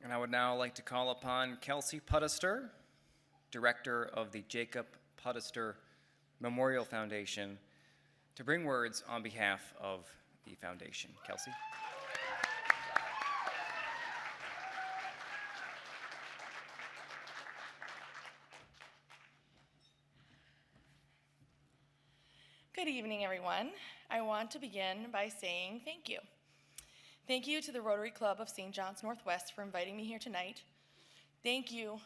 And I would now like to call upon Kelsey Puddister, Director of the Jacob Puddister Memorial Foundation, to bring words on behalf of the foundation. Kelsey. Good evening, everyone. I want to begin by saying thank you. Thank you to the Rotary Club of St. John's Northwest for inviting me here tonight. Thank you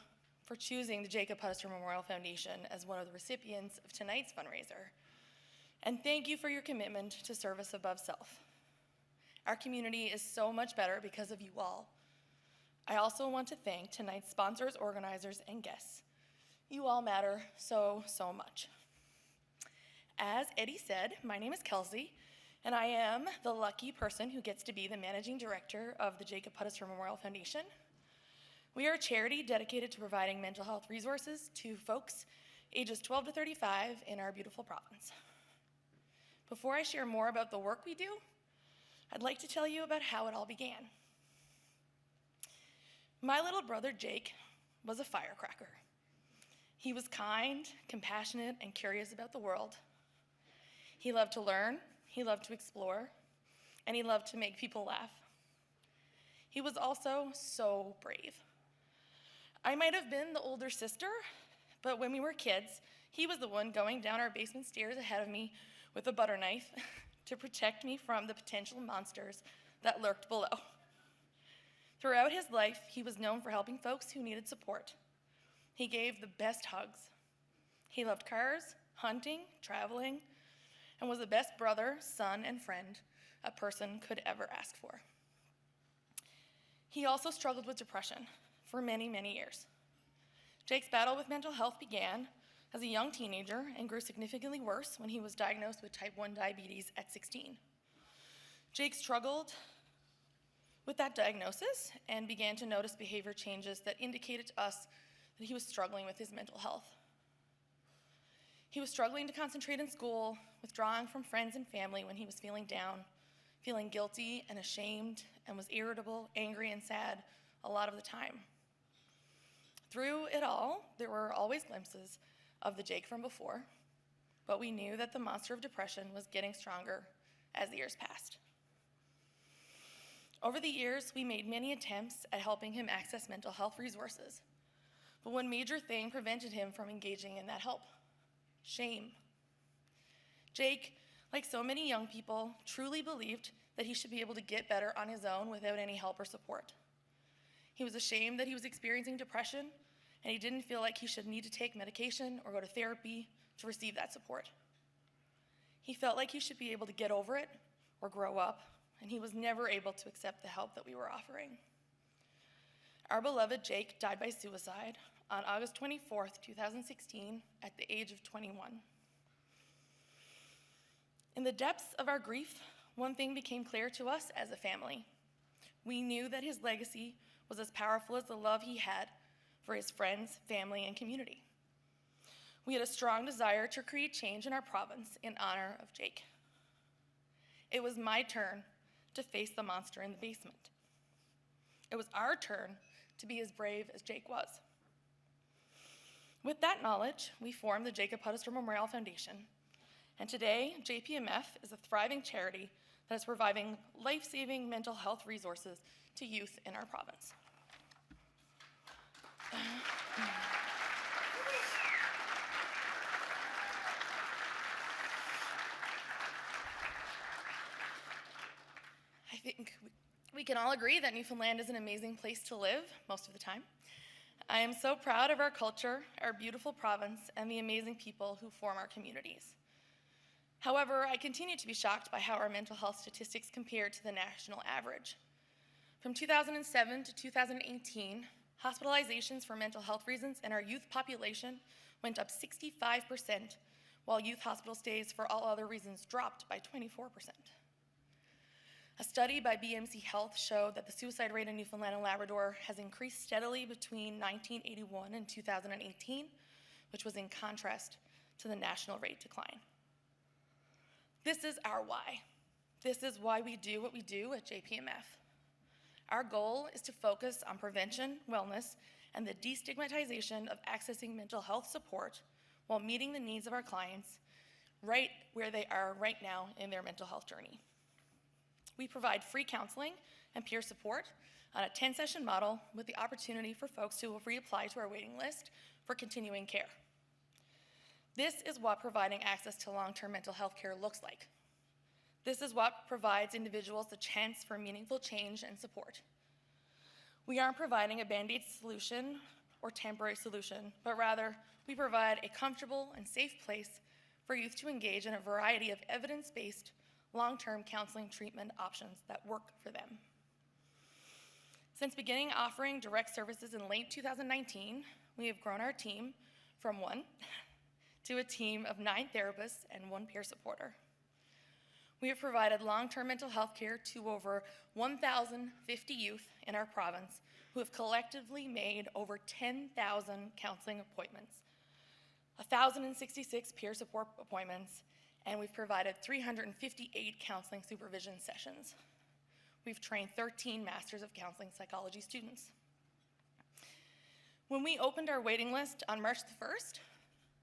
for choosing the Jacob Puddister Memorial Foundation as one of the recipients of tonight's fundraiser. And thank you for your commitment to service above self. Our community is so much better because of you all. I also want to thank tonight's sponsors, organizers, and guests. You all matter so, so much. As Eddie said, my name is Kelsey, and I am the lucky person who gets to be the managing director of the Jacob Puddister Memorial Foundation. We are a charity dedicated to providing mental health resources to folks ages 12 to 35 in our beautiful province. Before I share more about the work we do, I'd like to tell you about how it all began. My little brother Jake was a firecracker. He was kind, compassionate, and curious about the world. He loved to learn, he loved to explore, and he loved to make people laugh. He was also so brave. I might have been the older sister, but when we were kids, he was the one going down our basement stairs ahead of me with a butter knife to protect me from the potential monsters that lurked below. Throughout his life, he was known for helping folks who needed support. He gave the best hugs. He loved cars, hunting, traveling, and was the best brother, son, and friend a person could ever ask for. He also struggled with depression for many, many years. Jake's battle with mental health began as a young teenager and grew significantly worse when he was diagnosed with type 1 diabetes at 16. Jake struggled with that diagnosis and began to notice behavior changes that indicated to us that he was struggling with his mental health. He was struggling to concentrate in school, withdrawing from friends and family when he was feeling down, feeling guilty and ashamed, and was irritable, angry, and sad a lot of the time. Through it all, there were always glimpses of the Jake from before, but we knew that the monster of depression was getting stronger as the years passed. Over the years, we made many attempts at helping him access mental health resources, but one major thing prevented him from engaging in that help: shame. Jake, like so many young people, truly believed that he should be able to get better on his own without any help or support. He was ashamed that he was experiencing depression, and he didn't feel like he should need to take medication or go to therapy to receive that support. He felt like he should be able to get over it or grow up, and he was never able to accept the help that we were offering. Our beloved Jake died by suicide on August 24th, 2016, at the age of 21. In the depths of our grief, one thing became clear to us as a family. We knew that his legacy was as powerful as the love he had for his friends, family, and community. We had a strong desire to create change in our province in honor of Jake. It was my turn to face the monster in the basement. It was our turn to be as brave as Jake was. With that knowledge, we formed the Jacob Puddister Memorial Foundation, and today, JPMF is a thriving charity that is providing life-saving mental health resources to youth in our province. I think we can all agree that Newfoundland is an amazing place to live most of the time. I am so proud of our culture, our beautiful province, and the amazing people who form our communities. However, I continue to be shocked by how our mental health statistics compare to the national average. From 2007 to 2018, hospitalizations for mental health reasons in our youth population went up 65%, while youth hospital stays for all other reasons dropped by 24%. A study by BMC Health showed that the suicide rate in Newfoundland and Labrador has increased steadily between 1981 and 2018, which was in contrast to the national rate decline. This is our why. This is why we do what we do at JPMF. Our goal is to focus on prevention, wellness, and the destigmatization of accessing mental health support while meeting the needs of our clients right where they are right now in their mental health journey. We provide free counseling and peer support on a 10-session model with the opportunity for folks to reapply to our waiting list for continuing care. This is what providing access to long-term mental health care looks like. This is what provides individuals the chance for meaningful change and support. We aren't providing a Band-Aid solution or temporary solution, but rather we provide a comfortable and safe place for youth to engage in a variety of evidence-based long-term counseling treatment options that work for them. Since beginning offering direct services in late 2019, we have grown our team from 1 to a team of 9 therapists and 1 peer supporter. We have provided long-term mental health care to over 1,050 youth in our province who have collectively made over 10,000 counseling appointments, 1,066 peer support appointments, and we've provided 358 counseling supervision sessions. We've trained 13 Masters of Counseling Psychology students. When we opened our waiting list on March the 1st,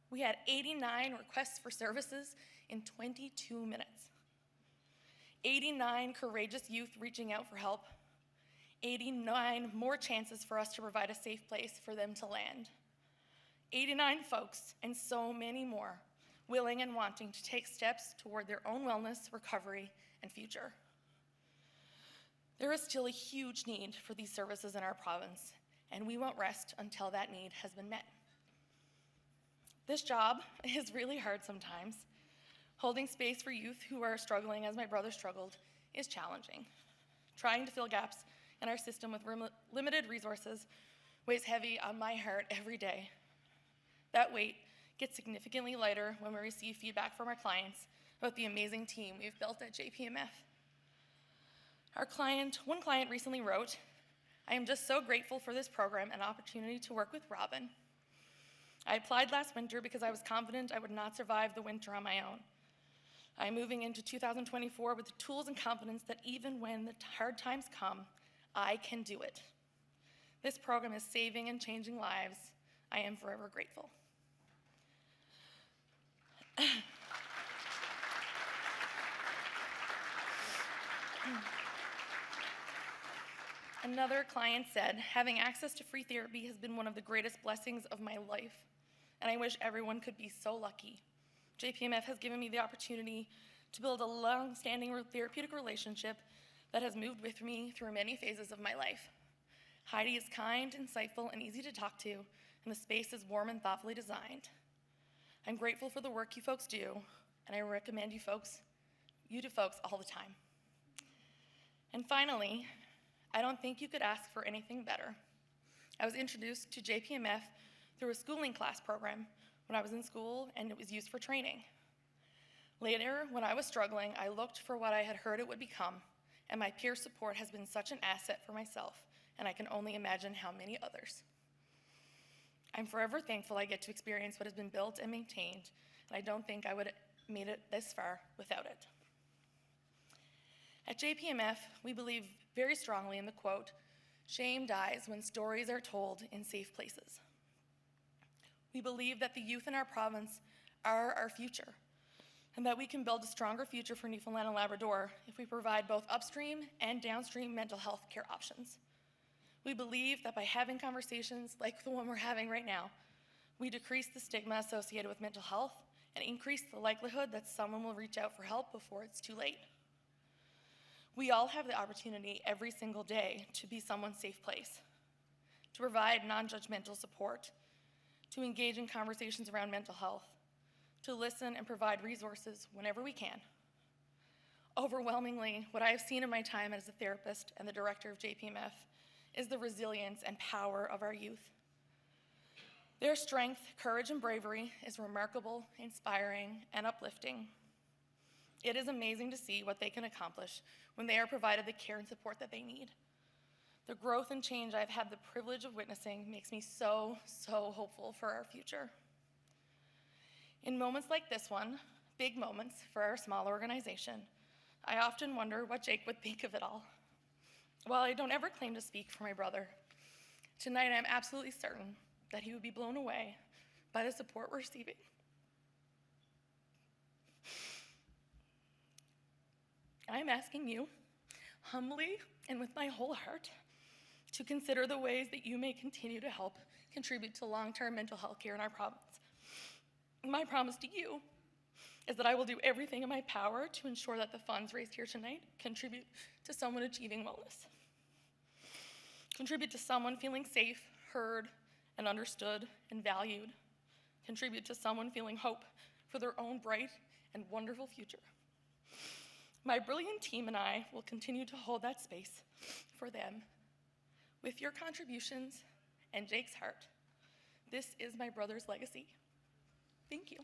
we had 89 requests for services in 22 minutes. 89 courageous youth reaching out for help, 89 more chances for us to provide a safe place for them to land. 89 folks, and so many more, willing and wanting to take steps toward their own wellness, recovery, and future. There is still a huge need for these services in our province, and we won't rest until that need has been met. This job is really hard sometimes. Holding space for youth who are struggling as my brother struggled is challenging. Trying to fill gaps in our system with limited resources weighs heavy on my heart every day. That weight gets significantly lighter when we receive feedback from our clients about the amazing team we've built at JPMF. One client recently wrote, "I am just so grateful for this program and opportunity to work with Robin. I applied last winter because I was confident I would not survive the winter on my own. I am moving into 2024 with the tools and confidence that even when the hard times come, I can do it. This program is saving and changing lives. I am forever grateful." Another client said, "Having access to free therapy has been one of the greatest blessings of my life, and I wish everyone could be so lucky. JPMF has given me the opportunity to build a long-standing therapeutic relationship that has moved with me through many phases of my life. Heidi is kind, insightful, and easy to talk to, and the space is warm and thoughtfully designed. I'm grateful for the work you folks do, and I recommend you to folks all the time." And finally, I don't think you could ask for anything better. I was introduced to JPMF through a schooling class program when I was in school, and it was used for training. Later, when I was struggling, I looked for what I had heard it would become, and my peer support has been such an asset for myself, and I can only imagine how many others. I'm forever thankful I get to experience what has been built and maintained, and I don't think I would have made it this far without it. At JPMF, we believe very strongly in the quote, "Shame dies when stories are told in safe places." We believe that the youth in our province are our future, and that we can build a stronger future for Newfoundland and Labrador if we provide both upstream and downstream mental health care options. We believe that by having conversations like the one we're having right now, we decrease the stigma associated with mental health and increase the likelihood that someone will reach out for help before it's too late. We all have the opportunity every single day to be someone's safe place, to provide non-judgmental support, to engage in conversations around mental health, to listen and provide resources whenever we can. Overwhelmingly, what I have seen in my time as a therapist and the director of JPMF is the resilience and power of our youth. Their strength, courage, and bravery is remarkable, inspiring, and uplifting. It is amazing to see what they can accomplish when they are provided the care and support that they need. The growth and change I've had the privilege of witnessing makes me so hopeful for our future. In moments like this one, big moments for our small organization, I often wonder what Jake would think of it all. While I don't ever claim to speak for my brother, tonight I am absolutely certain that he would be blown away by the support we're receiving. I am asking you, humbly and with my whole heart, to consider the ways that you may continue to help contribute to long-term mental health care in our province. My promise to you is that I will do everything in my power to ensure that the funds raised here tonight contribute to someone achieving wellness. Contribute to someone feeling safe, heard, and understood and valued. Contribute to someone feeling hope for their own bright and wonderful future. My brilliant team and I will continue to hold that space for them. With your contributions and Jake's heart, this is my brother's legacy. Thank you.